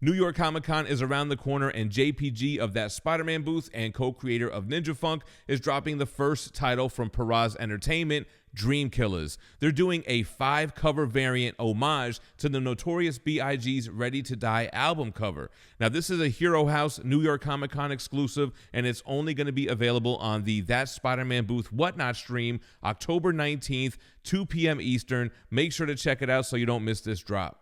New York Comic Con is around the corner, and JPG of that Spider-Man booth and co-creator of Ninja Funk is dropping the first title from Paraz Entertainment, Dream Killas. They're doing a 5-cover variant homage to the Notorious B.I.G.'s Ready to Die album cover. Now, this is a Hero House New York Comic Con exclusive, and it's only going to be available on the That Spider-Man Booth Whatnot stream October 19th, 2 p.m. Eastern. Make sure to check it out so you don't miss this drop.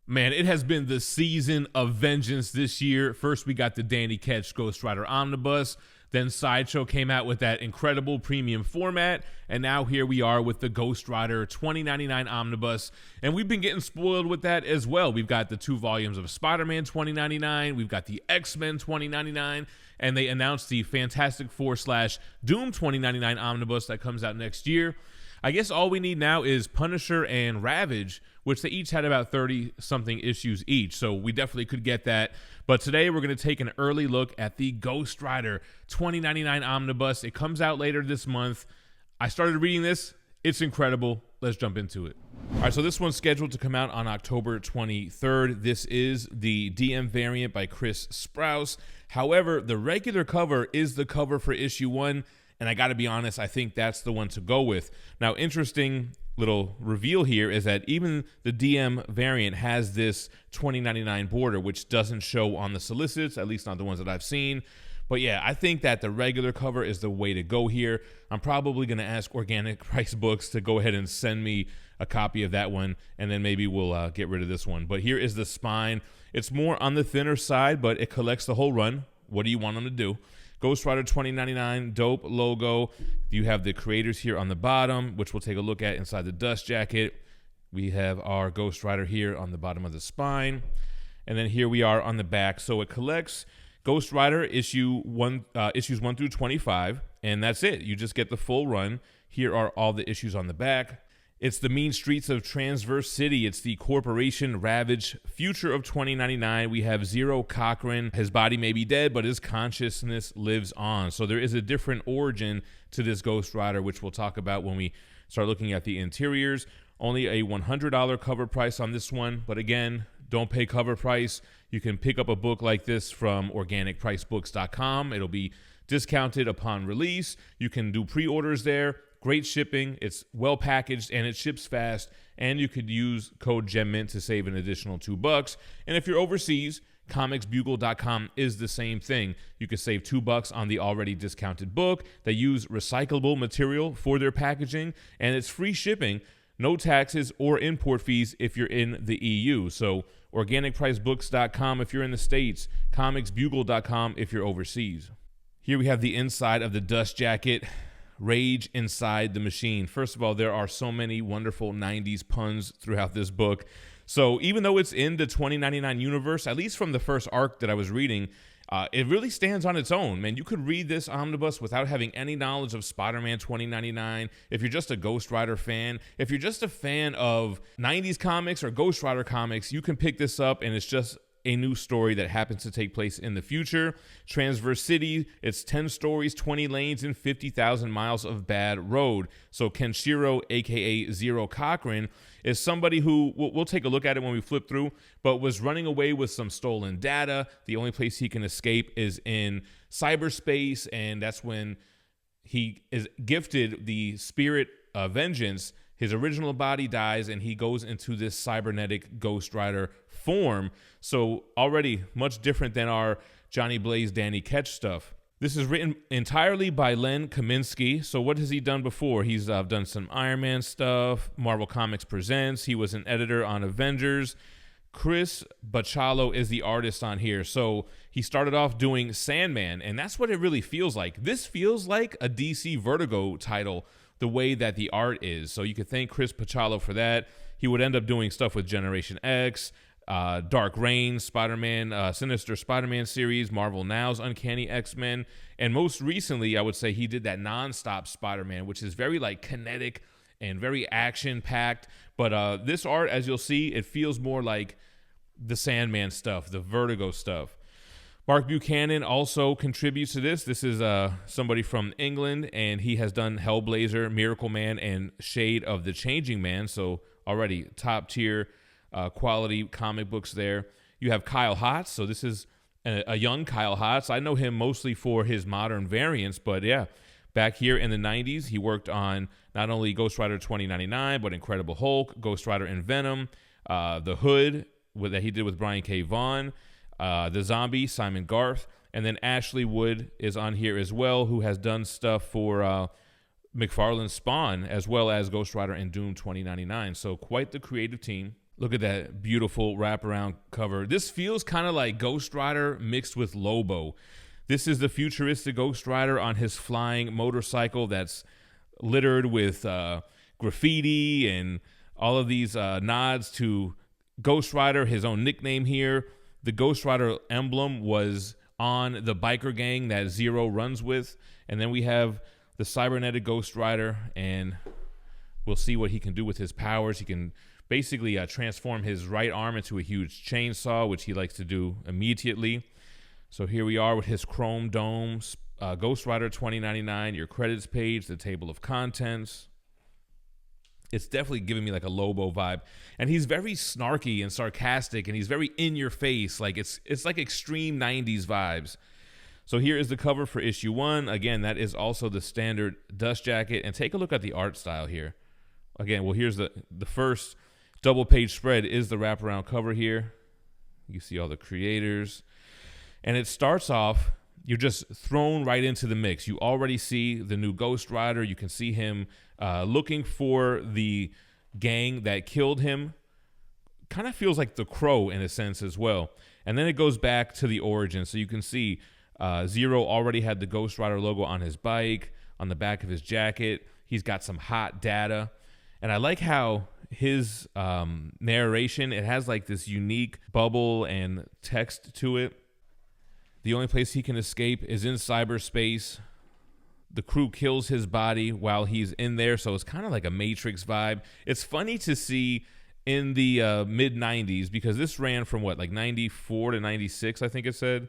Man, it has been the season of vengeance this year. First, we got the Danny Ketch Ghost Rider Omnibus. Then Sideshow came out with that incredible premium format. And now here we are with the Ghost Rider 2099 Omnibus. And we've been getting spoiled with that as well. We've got the 2 volumes of Spider-Man 2099. We've got the X-Men 2099. And they announced the Fantastic Four/Doom 2099 Omnibus that comes out next year. I guess all we need now is Punisher and Ravage, which they each had about 30-something issues each, so we definitely could get that. But today we're going to take an early look at the Ghost Rider 2099 Omnibus. It comes out later this month. I started reading this. It's incredible. Let's jump into it. All right, so this one's scheduled to come out on October 23rd. This is the DM variant by Chris Sprouse. However, the regular cover is the cover for issue 1, and I got to be honest, I think that's the one to go with. Now, interesting little reveal here is that even the DM variant has this 2099 border, which doesn't show on the solicits, at least not the ones that I've seen. But yeah, I think that the regular cover is the way to go here. I'm probably going to ask Organic Price Books to go ahead and send me a copy of that one, and then maybe we'll get rid of this one. But here is the spine. It's more on the thinner side, but it collects the whole run. What do you want them to do? Ghost Rider 2099, dope logo. You have the creators here on the bottom, which we'll take a look at inside the dust jacket. We have our Ghost Rider here on the bottom of the spine. And then here we are on the back. So it collects Ghost Rider issues 1 through 25, and that's it. You just get the full run. Here are all the issues on the back. It's the mean streets of Transverse City. It's the Corporation Ravage future of 2099. We have Zero Cochrane. His body may be dead, but his consciousness lives on. So there is a different origin to this Ghost Rider, which we'll talk about when we start looking at the interiors. Only a $100 cover price on this one. But again, don't pay cover price. You can pick up a book like this from organicpricebooks.com. It'll be discounted upon release. You can do pre-orders there. Great shipping, it's well packaged, and it ships fast, and you could use code GEMMINT to save an additional $2. And if you're overseas, comicsbugle.com is the same thing. You could save $2 on the already discounted book. They use recyclable material for their packaging, and it's free shipping, no taxes or import fees if you're in the EU. So organicpricebooks.com if you're in the States, comicsbugle.com if you're overseas. Here we have the inside of the dust jacket. Rage inside the machine. First of all, there are so many wonderful 90s puns throughout this book. So even though it's in the 2099 universe, at least from the first arc that I was reading, it really stands on its own. Man, you could read this omnibus without having any knowledge of Spider-Man 2099. If you're just a Ghost Rider fan, if you're just a fan of 90s comics or Ghost Rider comics, you can pick this up, and it's just a new story that happens to take place in the future. Transverse City, it's 10 stories, 20 lanes, and 50,000 miles of bad road. So Kenshiro, aka Zero Cochrane, is somebody who, we'll take a look at it when we flip through, but was running away with some stolen data. The only place he can escape is in cyberspace, and that's when he is gifted the spirit of vengeance. His original body dies, and he goes into this cybernetic Ghost Rider form. So already much different than our Johnny Blaze, Danny Ketch stuff. This is written entirely by Len Kaminsky. So what has he done before? He's done some Iron Man stuff, Marvel Comics Presents. He was an editor on Avengers. Chris Bachalo is the artist on here. So he started off doing Sandman, and that's what it really feels like. This feels like a DC Vertigo title, the way that the art is. So you could thank Chris Bachalo for that. He would end up doing stuff with Generation X, Dark Reign, Spider-Man, Sinister Spider-Man series, Marvel Now's Uncanny X-Men, and most recently, I would say he did that nonstop Spider-Man, which is very like kinetic and very action-packed. But this art, as you'll see, it feels more like the Sandman stuff, the Vertigo stuff. Mark Buchanan also contributes to this. This is somebody from England, and he has done Hellblazer, Miracle Man, and Shade of the Changing Man. So already top tier quality comic books there. You have Kyle Hotz. So this is a young Kyle Hotz. I know him mostly for his modern variants, but yeah, back here in the 90s, he worked on not only Ghost Rider 2099, but Incredible Hulk, Ghost Rider and Venom, The Hood that he did with Brian K. Vaughan, The Zombie, Simon Garth, and then Ashley Wood is on here as well, who has done stuff for McFarlane's Spawn, as well as Ghost Rider and Doom 2099. So quite the creative team. Look at that beautiful wraparound cover. This feels kind of like Ghost Rider mixed with Lobo. This is the futuristic Ghost Rider on his flying motorcycle that's littered with graffiti and all of these nods to Ghost Rider, his own nickname here. The Ghost Rider emblem was on the biker gang that Zero runs with. And then we have the cybernetic Ghost Rider, and we'll see what he can do with his powers. He can basically transform his right arm into a huge chainsaw, which he likes to do immediately. So here we are with his chrome domes, Ghost Rider 2099, your credits page, the table of contents. It's definitely giving me like a Lobo vibe. And he's very snarky and sarcastic, and he's very in your face. Like it's like extreme 90s vibes. So here is the cover for issue 1. Again, that is also the standard dust jacket. And take a look at the art style here. Again, well, here's the first double page spread is the wraparound cover here. You see all the creators. And it starts off, you're just thrown right into the mix. You already see the new Ghost Rider. You can see him looking for the gang that killed him. Kind of feels like the Crow in a sense as well. And then it goes back to the origin. So you can see Zero already had the Ghost Rider logo on his bike, on the back of his jacket. He's got some hot data. And I like how his narration, it has like this unique bubble and text to it. The only place he can escape is in cyberspace. The crew kills his body while he's in there, so it's kind of like a Matrix vibe. It's funny to see in the mid-90s, because this ran from what, like 94 to 96, I think it said.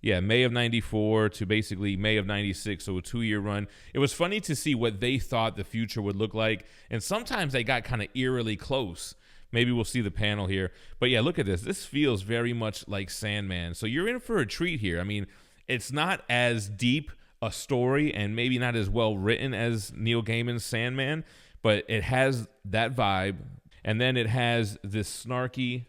Yeah, May of 94 to basically May of 96, so a 2-year run. It was funny to see what they thought the future would look like, and sometimes they got kind of eerily close. Maybe we'll see the panel here. But yeah, look at this. This feels very much like Sandman. So you're in for a treat here. I mean, it's not as deep a story and maybe not as well written as Neil Gaiman's Sandman, but it has that vibe. And then it has this snarky,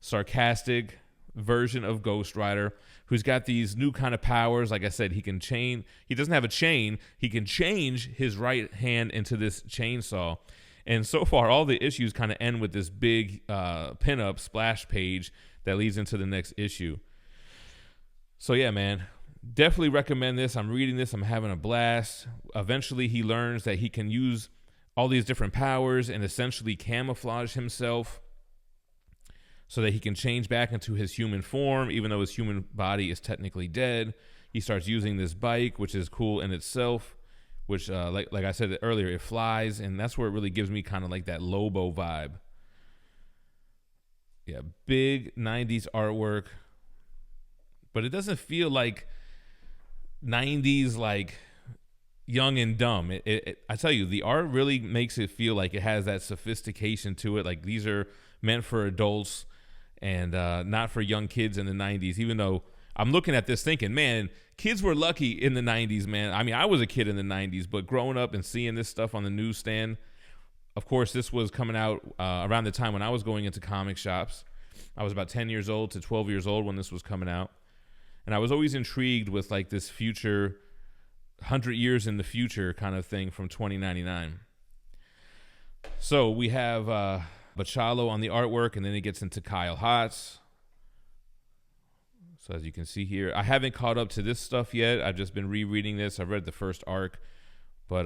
sarcastic version of Ghost Rider who's got these new kind of powers. Like I said, he can chain. He doesn't have a chain. He can change his right hand into this chainsaw. And so far, all the issues kind of end with this big pinup splash page that leads into the next issue. So yeah, man, definitely recommend this. I'm reading this. I'm having a blast. Eventually, he learns that he can use all these different powers and essentially camouflage himself so that he can change back into his human form, even though his human body is technically dead. He starts using this bike, which is cool in itself, which, like I said earlier, it flies, and that's where it really gives me kind of like that Lobo vibe. Yeah, big 90s artwork, but it doesn't feel like 90s, like young and dumb. I tell you, the art really makes it feel like it has that sophistication to it. Like these are meant for adults and not for young kids in the 90s, even though I'm looking at this thinking, man, kids were lucky in the 90s, man. I mean, I was a kid in the 90s, but growing up and seeing this stuff on the newsstand, of course, this was coming out around the time when I was going into comic shops. I was about 10 years old to 12 years old when this was coming out. And I was always intrigued with like this future, 100 years in the future kind of thing from 2099. So we have Bachalo on the artwork, and then it gets into Kyle Hotz. So as you can see here, I haven't caught up to this stuff yet. I've just been rereading this. I've read the first arc. But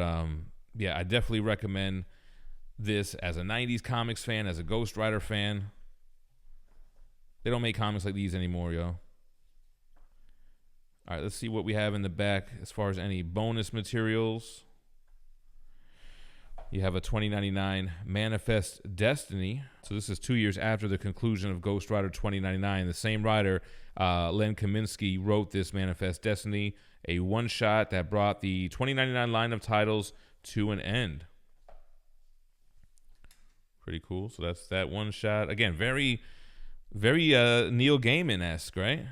yeah, I definitely recommend this as a 90s comics fan, as a Ghost Rider fan. They don't make comics like these anymore, yo. All right, let's see what we have in the back as far as any bonus materials. You have a 2099 Manifest Destiny. So this is 2 years after the conclusion of Ghost Rider 2099. The same writer, Len Kaminsky, wrote this Manifest Destiny, a one-shot that brought the 2099 line of titles to an end. Pretty cool. So that's that one shot. Again, very Very Neil Gaiman-esque, right?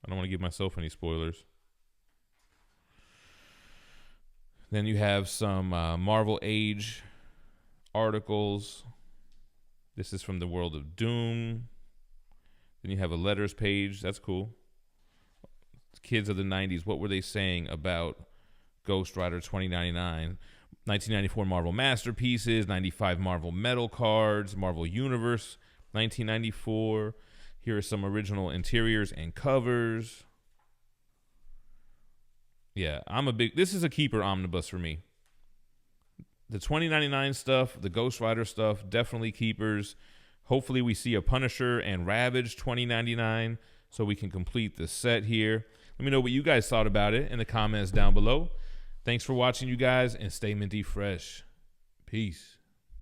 I don't want to give myself any spoilers. Then you have some Marvel Age articles. This is from the World of Doom. Then you have a letters page. That's cool. Kids of the 90s, what were they saying about Ghost Rider 2099? 1994 Marvel Masterpieces, 95 Marvel Metal Cards, Marvel Universe 1994. Here are some original interiors and covers. Yeah, this is a keeper omnibus for me. The 2099 stuff, the Ghost Rider stuff, definitely keepers. Hopefully we see a Punisher and Ravage 2099 so we can complete the set here. Let me know what you guys thought about it in the comments down below. Thanks for watching, you guys, and stay minty fresh. Peace.